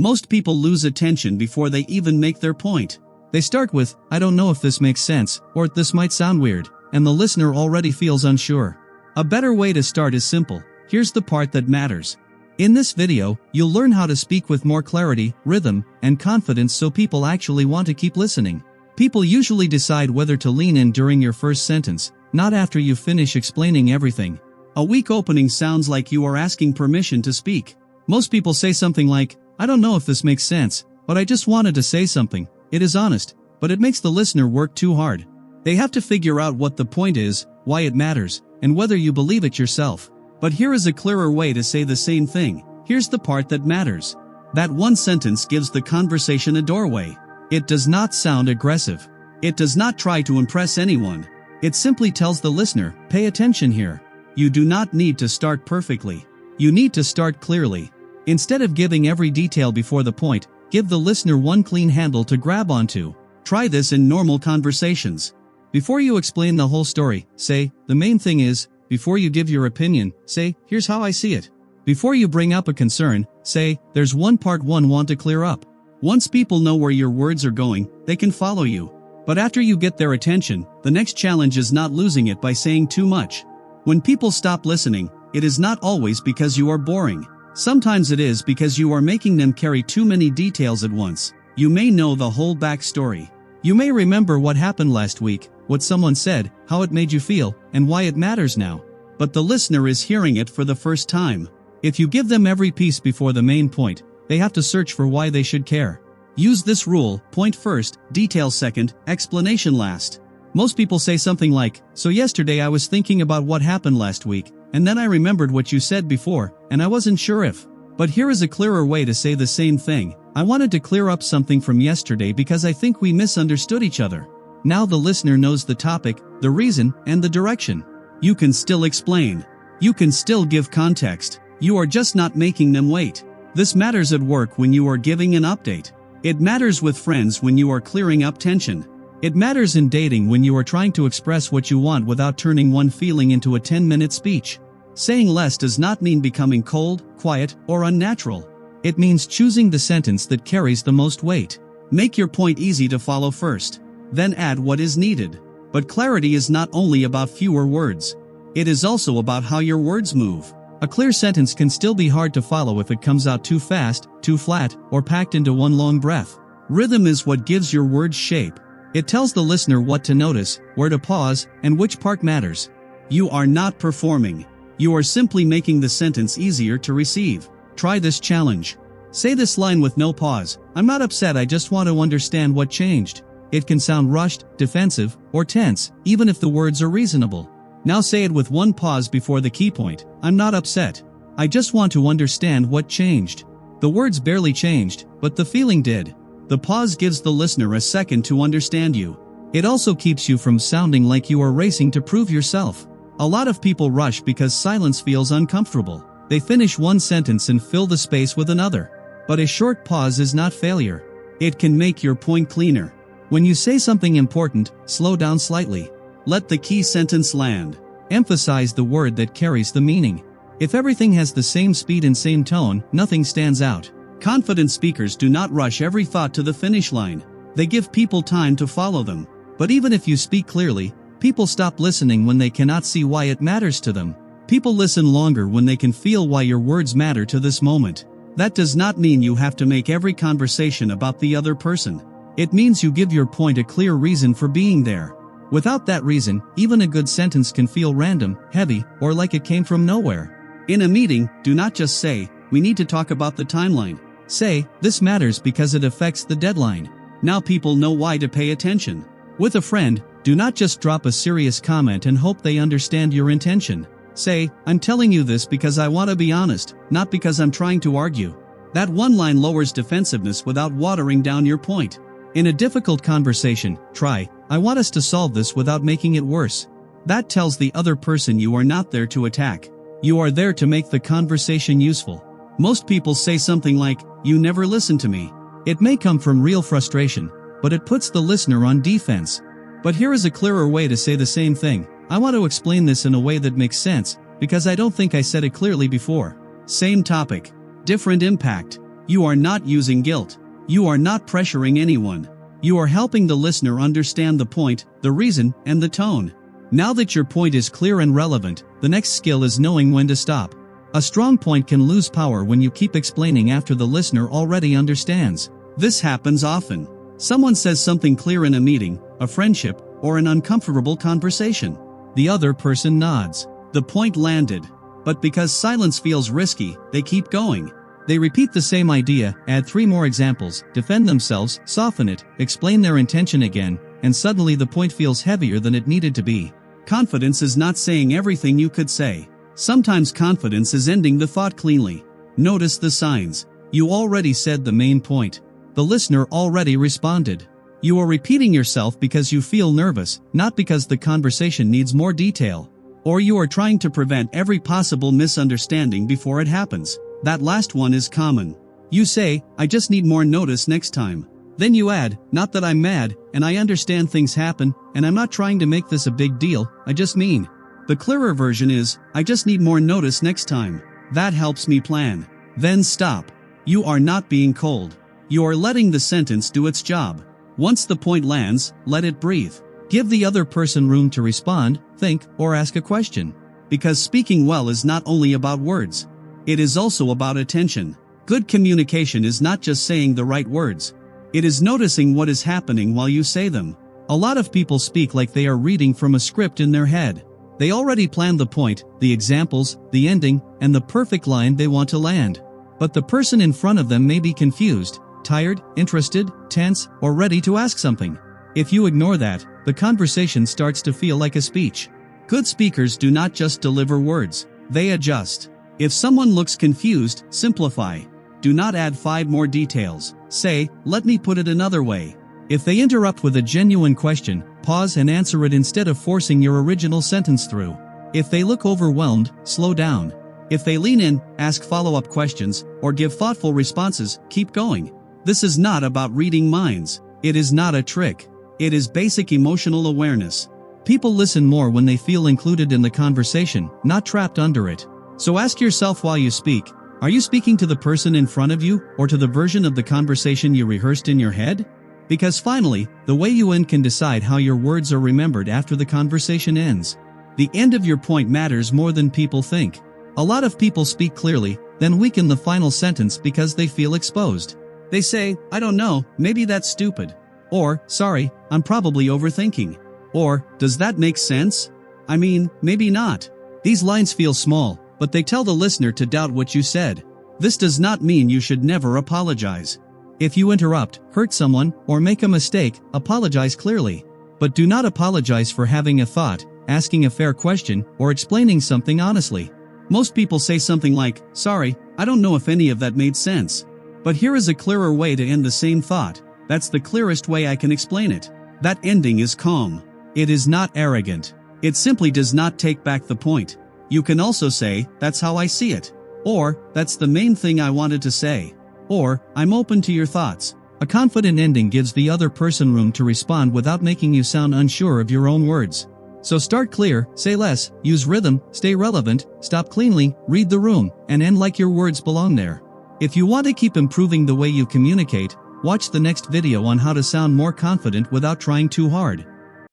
Most people lose attention before they even make their point. They start with, "I don't know if this makes sense," or "This might sound weird," and the listener already feels unsure. A better way to start is simple. Here's the part that matters. In this video, you'll learn how to speak with more clarity, rhythm, and confidence so people actually want to keep listening. People usually decide whether to lean in during your first sentence, not after you finish explaining everything. A weak opening sounds like you are asking permission to speak. Most people say something like, "I don't know if this makes sense, but I just wanted to say something." It is honest, but it makes the listener work too hard. They have to figure out what the point is, why it matters, and whether you believe it yourself. But here is a clearer way to say the same thing. Here's the part that matters. That one sentence gives the conversation a doorway. It does not sound aggressive. It does not try to impress anyone. It simply tells the listener, "Pay attention here." You do not need to start perfectly. You need to start clearly. Instead of giving every detail before the point, give the listener one clean handle to grab onto. Try this in normal conversations. Before you explain the whole story, say, "The main thing is," before you give your opinion, say, "Here's how I see it." Before you bring up a concern, say, "There's one part I want to clear up." Once people know where your words are going, they can follow you. But after you get their attention, the next challenge is not losing it by saying too much. When people stop listening, it is not always because you are boring. Sometimes it is because you are making them carry too many details at once. You may know the whole backstory. You may remember what happened last week, what someone said, how it made you feel, and why it matters now. But the listener is hearing it for the first time. If you give them every piece before the main point, they have to search for why they should care. Use this rule: point first, detail second, explanation last. Most people say something like, "So yesterday I was thinking about what happened last week, and then I remembered what you said before, and I wasn't sure if." But here is a clearer way to say the same thing. "I wanted to clear up something from yesterday because I think we misunderstood each other." Now the listener knows the topic, the reason, and the direction. You can still explain. You can still give context. You are just not making them wait. This matters at work when you are giving an update. It matters with friends when you are clearing up tension. It matters in dating when you are trying to express what you want without turning one feeling into a 10-minute speech. Saying less does not mean becoming cold, quiet, or unnatural. It means choosing the sentence that carries the most weight. Make your point easy to follow first. Then add what is needed. But clarity is not only about fewer words. It is also about how your words move. A clear sentence can still be hard to follow if it comes out too fast, too flat, or packed into one long breath. Rhythm is what gives your words shape. It tells the listener what to notice, where to pause, and which part matters. You are not performing. You are simply making the sentence easier to receive. Try this challenge. Say this line with no pause: "I'm not upset, I just want to understand what changed." It can sound rushed, defensive, or tense, even if the words are reasonable. Now say it with one pause before the key point: "I'm not upset. I just want to understand what changed." The words barely changed, but the feeling did. The pause gives the listener a second to understand you. It also keeps you from sounding like you are racing to prove yourself. A lot of people rush because silence feels uncomfortable. They finish one sentence and fill the space with another. But a short pause is not failure. It can make your point cleaner. When you say something important, slow down slightly. Let the key sentence land. Emphasize the word that carries the meaning. If everything has the same speed and same tone, nothing stands out. Confident speakers do not rush every thought to the finish line. They give people time to follow them. But even if you speak clearly, people stop listening when they cannot see why it matters to them. People listen longer when they can feel why your words matter to this moment. That does not mean you have to make every conversation about the other person. It means you give your point a clear reason for being there. Without that reason, even a good sentence can feel random, heavy, or like it came from nowhere. In a meeting, do not just say, "We need to talk about the timeline." Say, "This matters because it affects the deadline." Now people know why to pay attention. With a friend, do not just drop a serious comment and hope they understand your intention. Say, "I'm telling you this because I want to be honest, not because I'm trying to argue." That one line lowers defensiveness without watering down your point. In a difficult conversation, try, "I want us to solve this without making it worse." That tells the other person you are not there to attack. You are there to make the conversation useful. Most people say something like, "You never listen to me." It may come from real frustration, but it puts the listener on defense. But here is a clearer way to say the same thing: "I want to explain this in a way that makes sense, because I don't think I said it clearly before." Same topic, different impact. You are not using guilt. You are not pressuring anyone. You are helping the listener understand the point, the reason, and the tone. Now that your point is clear and relevant, the next skill is knowing when to stop. A strong point can lose power when you keep explaining after the listener already understands. This happens often. Someone says something clear in a meeting, a friendship, or an uncomfortable conversation. The other person nods. The point landed. But because silence feels risky, they keep going. They repeat the same idea, add 3 more examples, defend themselves, soften it, explain their intention again, and suddenly the point feels heavier than it needed to be. Confidence is not saying everything you could say. Sometimes confidence is ending the thought cleanly. Notice the signs. You already said the main point. The listener already responded. You are repeating yourself because you feel nervous, not because the conversation needs more detail. Or you are trying to prevent every possible misunderstanding before it happens. That last one is common. You say, I just need more notice next time. Then you add, not that I'm mad, and I understand things happen, and I'm not trying to make this a big deal, I just mean. The clearer version is, I just need more notice next time. That helps me plan. Then stop. You are not being cold. You are letting the sentence do its job. Once the point lands, let it breathe. Give the other person room to respond, think, or ask a question. Because speaking well is not only about words. It is also about attention. Good communication is not just saying the right words. It is noticing what is happening while you say them. A lot of people speak like they are reading from a script in their head. They already planned the point, the examples, the ending, and the perfect line they want to land. But the person in front of them may be confused, tired, interested, tense, or ready to ask something. If you ignore that, the conversation starts to feel like a speech. Good speakers do not just deliver words, they adjust. If someone looks confused, simplify. Do not add 5 more details. Say, let me put it another way. If they interrupt with a genuine question, pause and answer it instead of forcing your original sentence through. If they look overwhelmed, slow down. If they lean in, ask follow-up questions, or give thoughtful responses, keep going. This is not about reading minds. It is not a trick. It is basic emotional awareness. People listen more when they feel included in the conversation, not trapped under it. So ask yourself while you speak, are you speaking to the person in front of you, or to the version of the conversation you rehearsed in your head? Because finally, the way you end can decide how your words are remembered after the conversation ends. The end of your point matters more than people think. A lot of people speak clearly, then weaken the final sentence because they feel exposed. They say, I don't know, maybe that's stupid. Or, sorry, I'm probably overthinking. Or, does that make sense? I mean, maybe not. These lines feel small, but they tell the listener to doubt what you said. This does not mean you should never apologize. If you interrupt, hurt someone, or make a mistake, apologize clearly. But do not apologize for having a thought, asking a fair question, or explaining something honestly. Most people say something like, sorry, I don't know if any of that made sense. But here is a clearer way to end the same thought. That's the clearest way I can explain it. That ending is calm. It is not arrogant. It simply does not take back the point. You can also say, that's how I see it. Or, that's the main thing I wanted to say. Or, I'm open to your thoughts. A confident ending gives the other person room to respond without making you sound unsure of your own words. So start clear, say less, use rhythm, stay relevant, stop cleanly, read the room, and end like your words belong there. If you want to keep improving the way you communicate, watch the next video on how to sound more confident without trying too hard.